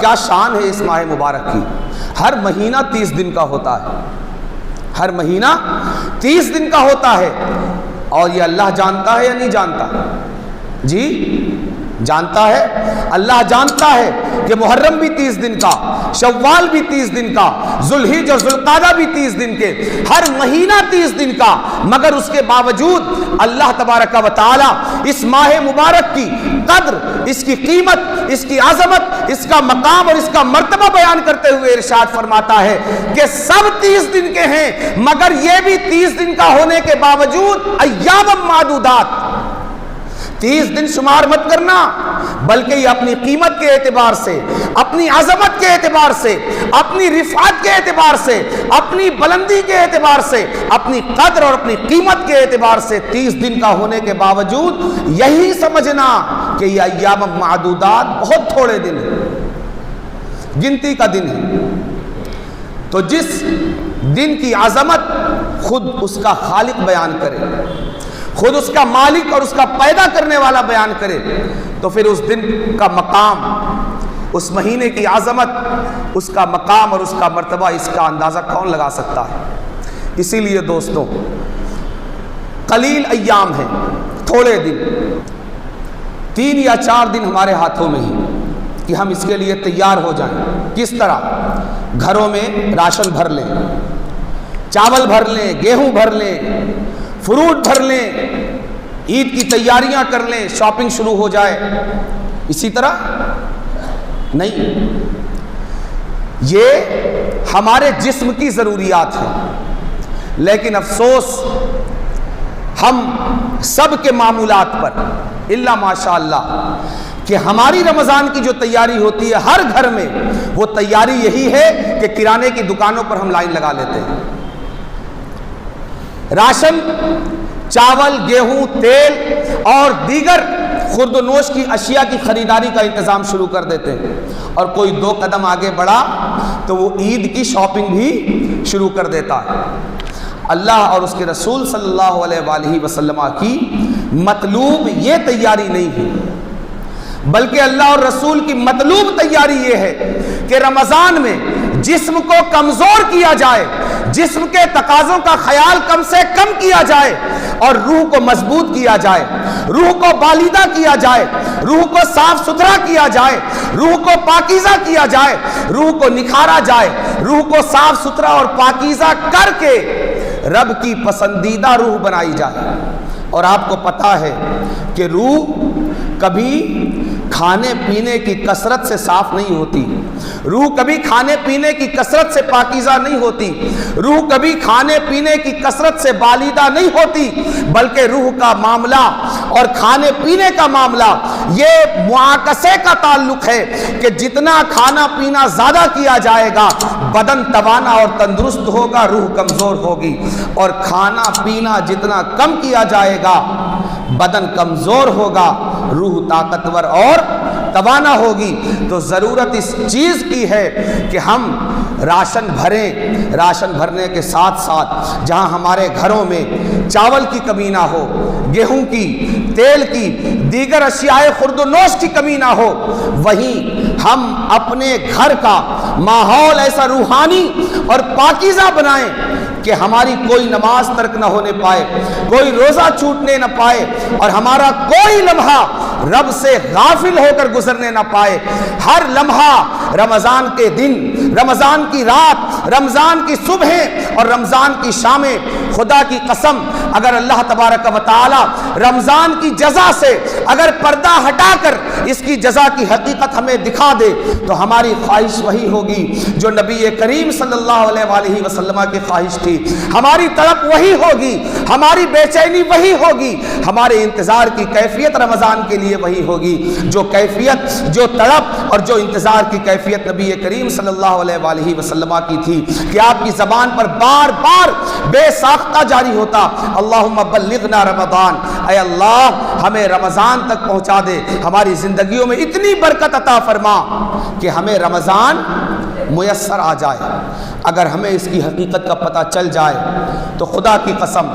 کیا شان ہے اس ماہ مبارک کی۔ ہر مہینہ 30 دن کا ہوتا ہے، ہر مہینہ 30 دن کا ہوتا ہے، اور یہ اللہ جانتا ہے یا نہیں جانتا؟ جی جانتا ہے، اللہ جانتا ہے کہ محرم بھی 30 دن کا، شوال بھی 30 دن کا، ذوالحج اور ذوالقعدہ بھی 30 دن کے، ہر مہینہ 30 دن کا، مگر اس کے باوجود اللہ تبارک و تعالی اس ماہ مبارک کی قدر، اس کی قیمت، اس کی عظمت، اس کا مقام اور اس کا مرتبہ بیان کرتے ہوئے ارشاد فرماتا ہے کہ سب 30 دن کے ہیں، مگر یہ بھی 30 دن کا ہونے کے باوجود ایام معدودات، 30 دن شمار مت کرنا، بلکہ یہ اپنی قیمت کے اعتبار سے، اپنی عظمت کے اعتبار سے، اپنی رفعت کے اعتبار سے، اپنی بلندی کے اعتبار سے، اپنی قدر اور اپنی قیمت کے اعتبار سے 30 دن کا ہونے کے باوجود یہی سمجھنا کہ یہ ایام معدودات بہت تھوڑے دن ہیں، گنتی کا دن ہے۔ تو جس دن کی عظمت خود اس کا خالق بیان کرے، خود اس کا مالک اور اس کا پیدا کرنے والا بیان کرے، تو پھر اس دن کا مقام، اس مہینے کی عظمت، اس کا مقام اور اس کا مرتبہ، اس کا اندازہ کون لگا سکتا ہے؟ اسی لیے دوستوں، قلیل ایام ہیں، تھوڑے دن، 3 یا 4 دن ہمارے ہاتھوں میں ہی کہ ہم اس کے لیے تیار ہو جائیں۔ کس طرح؟ گھروں میں راشن بھر لیں، چاول بھر لیں، گیہوں بھر لیں، فروٹ بھر لیں، عید کی تیاریاں کر لیں، شاپنگ شروع ہو جائے۔ اسی طرح نہیں، یہ ہمارے جسم کی ضروریات ہیں، لیکن افسوس ہم سب کے معمولات پر الا ماشاء اللہ کہ ہماری رمضان کی جو تیاری ہوتی ہے ہر گھر میں، وہ تیاری یہی ہے کہ کرانے کی دکانوں پر ہم لائن لگا لیتے ہیں، راشن، چاول، گیہوں، تیل اور دیگر خورد و نوش کی اشیاء کی خریداری کا انتظام شروع کر دیتے ہیں، اور کوئی 2 قدم آگے بڑھا تو وہ عید کی شاپنگ بھی شروع کر دیتا ہے۔ اللہ اور اس کے رسول صلی اللہ علیہ وآلہ وسلم کی مطلوب یہ تیاری نہیں ہے، بلکہ اللہ اور رسول کی مطلوب تیاری یہ ہے کہ رمضان میں جسم کو کمزور کیا جائے، جسم کے تقاضوں کا خیال کم سے کم کیا جائے، اور روح کو مضبوط کیا جائے، روح کو بالیدہ کیا جائے، روح کو صاف ستھرا کیا جائے، روح کو پاکیزہ کیا جائے، روح کو نکھارا جائے، روح کو صاف ستھرا اور پاکیزہ کر کے رب کی پسندیدہ روح بنائی جائے۔ اور آپ کو پتا ہے کہ روح کبھی کھانے پینے کی کثرت سے صاف نہیں ہوتی، روح کبھی کھانے پینے کی کثرت سے پاکیزہ نہیں ہوتی، روح کبھی کھانے پینے کی کثرت سے بالیدہ نہیں ہوتی، بلکہ روح کا معاملہ اور کھانے پینے کا معاملہ یہ معاکسے کا تعلق ہے کہ جتنا کھانا پینا زیادہ کیا جائے گا بدن توانا اور تندرست ہوگا، روح کمزور ہوگی، اور کھانا پینا جتنا کم کیا جائے گا بدن کمزور ہوگا، روح طاقتور اور توانا ہوگی۔ تو ضرورت اس چیز کی ہے کہ ہم راشن بھریں، راشن بھرنے کے ساتھ ساتھ جہاں ہمارے گھروں میں چاول کی کمی نہ ہو، گیہوں کی، تیل کی، دیگر اشیاء خورد و نوش کی کمی نہ ہو، وہیں ہم اپنے گھر کا ماحول ایسا روحانی اور پاکیزہ بنائیں کہ ہماری کوئی نماز ترک نہ ہونے پائے، کوئی روزہ چھوٹنے نہ پائے، اور ہمارا کوئی لمحہ رب سے غافل ہو کر گزرنے نہ پائے۔ ہر لمحہ رمضان کے دن، رمضان کی رات، رمضان کی صبح اور رمضان کی شامیں، خدا کی قسم اگر اللہ تبارک و تعالی رمضان کی جزا سے اگر پردہ ہٹا کر اس کی جزا کی حقیقت ہمیں دکھا دے تو ہماری خواہش وہی ہوگی جو نبی کریم صلی اللہ علیہ وآلہ وسلم کی خواہش تھی، ہماری طلب وہی ہوگی، ہماری بے چینی وہی ہوگی، ہمارے انتظار کی کیفیت رمضان کے لیے وہی ہوگی، جو کیفیت، جو طلب اور جو انتظار کی کیفیت نبی کریم صلی اللہ علیہ وآلہ وسلم کی تھی کہ آپ کی زبان پر بار بار بے ساختہ جاری ہوتا، اللہم بلغنا رمضان، اے اللہ ہمیں رمضان تک پہنچا دے، ہماری زندگیوں میں اتنی برکت عطا فرما کہ ہمیں رمضان میسر آ جائے۔ اگر ہمیں اس کی حقیقت کا پتہ چل جائے تو خدا کی قسم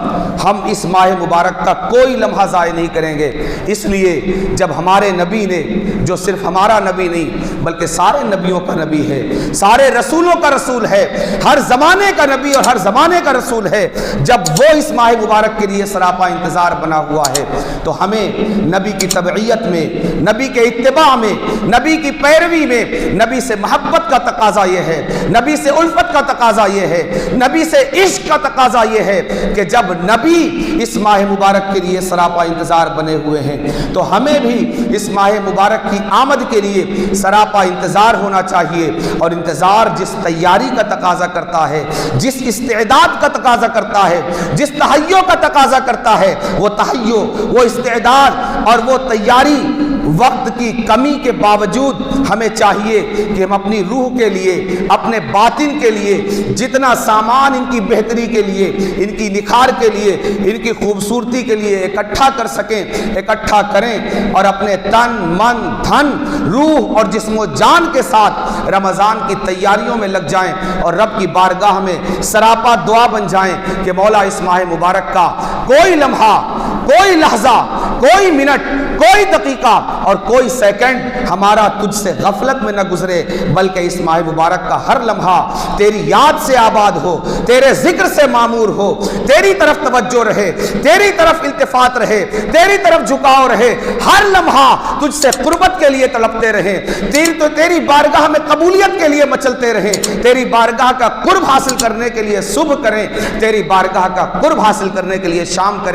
ہم اس ماہ مبارک کا کوئی لمحہ ضائع نہیں کریں گے۔ اس لیے جب ہمارے نبی نے, جو صرف ہمارا نبی نہیں بلکہ سارے نبیوں کا نبی ہے, سارے رسولوں کا رسول ہے, ہر زمانے کا نبی اور ہر زمانے کا رسول ہے, جب وہ اس ماہ مبارک کے لیے سراپا انتظار بنا ہوا ہے, تو ہمیں نبی کی تبعیت میں, نبی کے اتباع میں, نبی کی پیروی میں, نبی سے محبت کا تقاضا یہ ہے, نبی سے الفت کا تقاضا یہ ہے, نبی سے عشق کا تقاضا یہ ہے کہ جب نبی اس ماہ مبارک کے لیے سراپا انتظار بنے ہوئے ہیں تو ہمیں بھی اس ماہ مبارک کی آمد کے لیے سراپا انتظار ہونا چاہیے. اور انتظار جس تیاری کا تقاضا کرتا ہے, جس استعداد کا تقاضا کرتا ہے, جس تہیّؤ کا تقاضا کرتا ہے, وہ تہیّؤ, وہ استعداد اور وہ تیاری وقت کی کمی کے باوجود ہمیں چاہیے کہ ہم اپنی روح کے لیے, اپنے باطن کے لیے جتنا سامان ان کی بہتری کے لیے, ان کی نکھار کے لیے, ان کی خوبصورتی کے لیے اکٹھا کر سکیں, اکٹھا کریں اور اپنے تن, من, دھن, روح اور جسم و جان کے ساتھ رمضان کی تیاریوں میں لگ جائیں اور رب کی بارگاہ میں سراپا دعا بن جائیں کہ مولا اس ماہ مبارک کا کوئی لمحہ, کوئی لحظہ, کوئی منٹ, کوئی دقیقہ اور کوئی سیکنڈ ہمارا تجھ سے غفلت میں نہ گزرے, بلکہ اس ماہ مبارک کا ہر لمحہ تیری یاد سے آباد ہو, تیرے ذکر سے معمور ہو, تیری طرف توجہ رہے, تیری طرف التفات رہے, تیری طرف جھکاؤ رہے, ہر لمحہ تجھ سے قربت کے لیے تڑپتے رہیں, تیری بارگاہ میں قبولیت کے لیے مچلتے رہیں, تیری بارگاہ کا قرب حاصل کرنے کے لیے صبح کریں, تیری بارگاہ کا قرب حاصل کرنے کے لیے شام کریں.